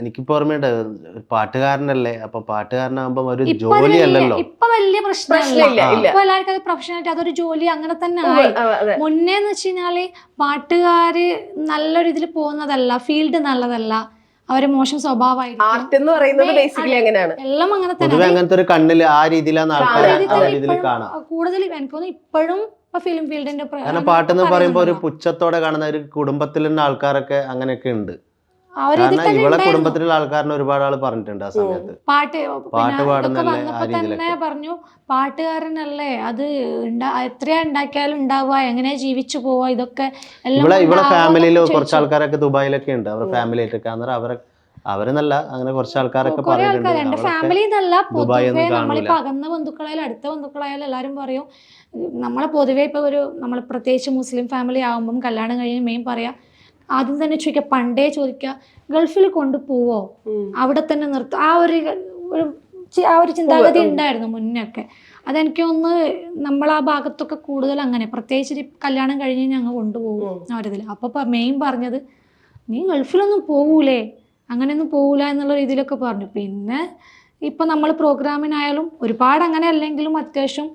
എനിക്കിപ്പോ ഓർമ്മയുണ്ട് പാട്ടുകാരനല്ലേ, അപ്പൊ പാട്ടുകാരനാകുമ്പോ ഒരു ജോലി അല്ലല്ലോ. ഇപ്പൊ വലിയ പ്രശ്നമില്ല, ഇപ്പൊ എല്ലാവർക്കും അത് പ്രൊഫഷണലായിട്ട് അതൊരു ജോലി അങ്ങനെ തന്നെ ആയി. മുന്നേന്ന് വെച്ച് കഴിഞ്ഞാല് പാട്ടുകാര് നല്ലൊരു ഇതിൽ പോകുന്നതല്ല, ഫീൽഡ് നല്ലതല്ല, അവര് മോശം സ്വഭാവമായിരിക്കും. ആർട്ട് എന്ന് പറയുന്നത് ബേസിക്കലി അങ്ങനെയാണ്, എല്ലാം അങ്ങനെ തന്നെ. പൊതുവെ അങ്ങനത്തെ ഒരു കണ്ണില് ആ രീതിയിലാണ് ആൾക്കാർ കാണാം. കൂടുതൽ എനിക്ക് തോന്നുന്നു ഇപ്പോഴും ഫിലിം ഫീൽഡിന്റെ കാരണം പാട്ടെന്ന് പറയുമ്പോ ഒരു പുച്ഛത്തോടെ കാണുന്ന ഒരു കുടുംബത്തിലുള്ള ആൾക്കാരൊക്കെ അങ്ങനെയൊക്കെ ഉണ്ട്. കാരണം ഇവളെ കുടുംബത്തിലുള്ള ആൾക്കാരനെ ഒരുപാട് ആള് പറഞ്ഞിട്ടുണ്ട് ആ സമയത്ത് പാട്ട് തന്നെ പറഞ്ഞു, പാട്ടുകാരനല്ലേ അത് എത്രയാ ഉണ്ടാക്കിയാലും ഉണ്ടാവുക, എങ്ങനെയാ ജീവിച്ചു പോവാ, ഇതൊക്കെ ഇവളെ ഫാമിലിയിൽ കുറച്ച് ആൾക്കാരൊക്കെ ദുബായിലൊക്കെ ഉണ്ട്, അവരുടെ ഫാമിലി ആയിട്ടൊക്കെ. അന്നേരം അവരെന്നല്ല, അങ്ങനെ കുറച്ച് ആൾക്കാരൊക്കെ എന്റെ ഫാമിലി എന്നല്ല, പൊതുവെ നമ്മളിപ്പോ അകന്ന ബന്ധുക്കളായാലും അടുത്ത ബന്ധുക്കളായാലും എല്ലാവരും പറയും, നമ്മളെ പൊതുവെ ഇപ്പൊ നമ്മൾ പ്രത്യേകിച്ച് മുസ്ലിം ഫാമിലി ആകുമ്പം കല്യാണം കഴിഞ്ഞ് മെയിൻ പറയാ, ആദ്യം തന്നെ ചോദിക്കുക, പണ്ടേ ചോദിക്കുക, ഗൾഫിൽ കൊണ്ടുപോവോ, അവിടെ തന്നെ നിർത്തും, ആ ഒരു ചിന്താഗതി ഉണ്ടായിരുന്നു മുന്നൊക്കെ. അതെനിക്ക് ഒന്ന് നമ്മളാ ഭാഗത്തൊക്കെ കൂടുതൽ അങ്ങനെ, പ്രത്യേകിച്ച് കല്യാണം കഴിഞ്ഞ് ഞങ്ങൾ കൊണ്ടുപോകും അവരിതിൽ. അപ്പൊ മെയിൻ പറഞ്ഞത്, നീ ഗൾഫിലൊന്നും പോവൂലേ, അങ്ങനെയൊന്നും പോവില്ല എന്നുള്ള രീതിയിലൊക്കെ പറഞ്ഞു. പിന്നെ ഇപ്പം നമ്മൾ പ്രോഗ്രാമിനായാലും ഒരുപാട് അങ്ങനെ അല്ലെങ്കിലും അത്യാവശ്യം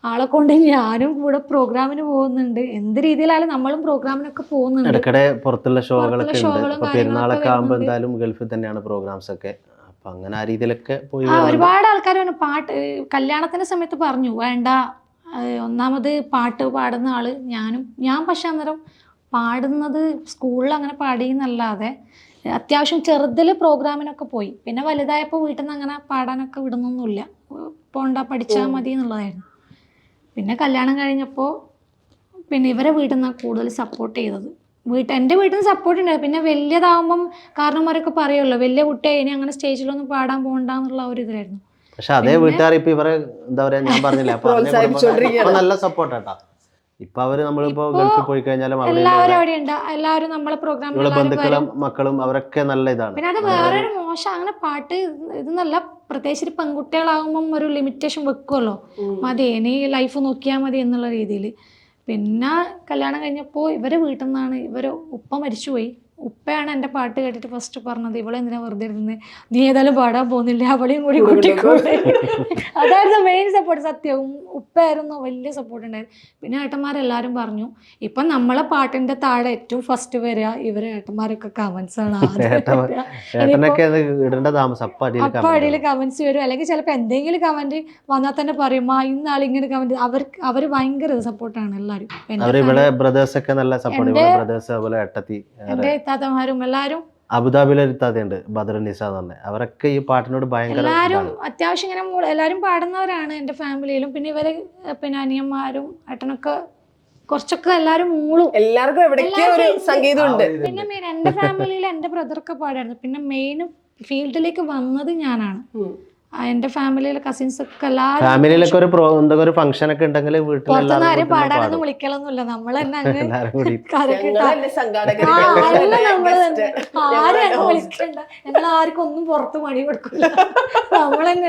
ആളെ കൊണ്ട് ഞാനും കൂടെ പ്രോഗ്രാമിന് പോകുന്നുണ്ട്. എന്ത് രീതിയിലായാലും നമ്മളും പ്രോഗ്രാമിനൊക്കെ പോകുന്നുണ്ട്. ഇടയ്ക്കിടെ പുറത്തുള്ള ഷോകളൊക്കെ ഉണ്ട്. പെരുന്നാളൊക്കെ ആകുമ്പോൾ എന്തായാലും ഗൾഫിൽ തന്നെയാണ് പ്രോഗ്രാംസ് ഒക്കെ. അപ്പം അങ്ങനെ ആ രീതിയിലൊക്കെ പോയി ഒരുപാട് ആൾക്കാർ പറഞ്ഞു, പാട്ട് കല്യാണത്തിന്റെ സമയത്ത് പറഞ്ഞു വേണ്ട, ഒന്നാമത് പാട്ട് പാടുന്ന ആള് ഞാൻ പക്ഷെ അന്നേരം പാടുന്നത് സ്കൂളിൽ അങ്ങനെ പാടിയെന്നല്ലാതെ അത്യാവശ്യം ചെറുതിൽ പ്രോഗ്രാമിനൊക്കെ പോയി. പിന്നെ വലുതായപ്പോൾ വീട്ടിൽ നിന്ന് അങ്ങനെ പാടാനൊക്കെ വിടുന്നൊന്നുമില്ല, പോണ്ട പഠിച്ചാൽ മതി എന്നുള്ളതായിരുന്നു. പിന്നെ കല്യാണം കഴിഞ്ഞപ്പോൾ പിന്നെ ഇവരെ വീട്ടിൽ നിന്നാണ് കൂടുതൽ സപ്പോർട്ട് ചെയ്തത്. എൻ്റെ വീട്ടിൽ നിന്ന് സപ്പോർട്ട് ഉണ്ടായത്. പിന്നെ വലിയതാവുമ്പം കാരണന്മാരൊക്കെ പറയുമല്ലോ, വലിയ കുട്ടിയായി ഇനി അങ്ങനെ സ്റ്റേജിലൊന്നും പാടാൻ പോകണ്ടെന്നുള്ള ഒരു ഇതിലായിരുന്നു. പക്ഷെ അതേ വീട്ടുകാർ ഇപ്പൊ ഇവരെ എന്താ പറയാ, ഞാൻ പറഞ്ഞില്ല നല്ല സപ്പോർട്ടാട്ടാ. ഇപ്പൊ അവര് നമ്മളിപ്പോ ഗൾഫിൽ പോയി കഴിഞ്ഞാലും എല്ലാവരും അവിടെ ഉണ്ട്, എല്ലാവരും നമ്മളെ പ്രോഗ്രാമിൽ ബന്ധുക്കളും മക്കളും അവരൊക്കെ നല്ല ഇതാണ്. പിന്നെ അത് വേറൊരു മോശം അങ്ങനെ പാട്ട് ഇതെന്നല്ല, പ്രത്യേകിച്ച് പെൺകുട്ടികളാകുമ്പം ഒരു ലിമിറ്റേഷൻ വെക്കുമല്ലോ, മതി ഇനി ലൈഫ് നോക്കിയാൽ മതി എന്നുള്ള രീതിയിൽ. പിന്നെ കല്യാണം കഴിഞ്ഞപ്പോൾ ഇവരെ വീട്ടിൽ നിന്നാണ്, ഇവര് ഉപ്പ മരിച്ചുപോയി, ഉപ്പയാണ് എൻ്റെ പാട്ട് കേട്ടിട്ട് ഫസ്റ്റ് പറഞ്ഞത്, ഇവളെന്തിനാ വെറുതെ ഇരുന്നത്, നീ ഏതായാലും പാടാൻ പോകുന്നില്ല, അവളെയും കൂടി കൂട്ടിക്കൂടെ. അതായിരുന്നു മെയിൻ സപ്പോർട്ട്. സത്യവും ഉപ്പയായിരുന്നു വലിയ സപ്പോർട്ട് ഉണ്ടായിരുന്നു. പിന്നെ ഏട്ടന്മാരെല്ലാവരും പറഞ്ഞു, ഇപ്പം നമ്മളെ പാട്ടിന്റെ താഴെ ഏറ്റവും ഫസ്റ്റ് വരിക ഇവരെ ഏട്ടന്മാരൊക്കെ കമന്റ്സ് ആണ്. അപ്പൊ അടിയിൽ കമന്റ്സ് വരും, അല്ലെങ്കിൽ ചിലപ്പോൾ എന്തെങ്കിലും കമന്റ് വന്നാൽ തന്നെ പറയും, ഇന്നാളിങ്ങനെ കമന്റ്. അവര് ഭയങ്കര സപ്പോർട്ടാണ് എല്ലാവരും. എന്റെ താത്തമാരും എല്ലാവരും അബുദാബിയിലെ ഒരു താത്തയുണ്ട്, ബദറുന്നിസ എന്ന് പറഞ്ഞ, അവരൊക്കെ ഈ പാട്ടിനോട് ഭയങ്കര എല്ലാവരും അത്യാവശ്യം ഇങ്ങനെ എല്ലാവരും പാടുന്നവരാണ് എൻ്റെ ഫാമിലിയിലും. പിന്നെ ഇവര് പിന്നെ അനിയന്മാരും ഏട്ടനൊക്കെ കുറച്ചൊക്കെ എല്ലാവരും മൂളും, എല്ലാവർക്കും എവിടേക്കോ ഒരു സംഗീതമുണ്ട്. പിന്നെ മെയിൻ എൻ്റെ ഫാമിലിയിൽ എൻ്റെ ബ്രദറൊക്കെ പാടായിരുന്നു. പിന്നെ മെയിൻ ഫീൽഡിലേക്ക് വന്നത് ഞാനാണ്. എന്റെ ഫാമിലിയിലെ കസിൻസ് ഒക്കെ ഫാമിലിയിലൊക്കെ ഒരു ഫംഗ്ഷൻ ഒക്കെ ഉണ്ടെങ്കിൽ പുറത്തുനിന്നാരും പാടാനൊന്നും വിളിക്കലൊന്നുമില്ല, നമ്മൾ തന്നെ ആരും വിളിക്കണ്ട, ഞങ്ങൾ ആർക്കും ഒന്നും പുറത്ത് പണി കൊടുക്കില്ല, നമ്മൾ തന്നെ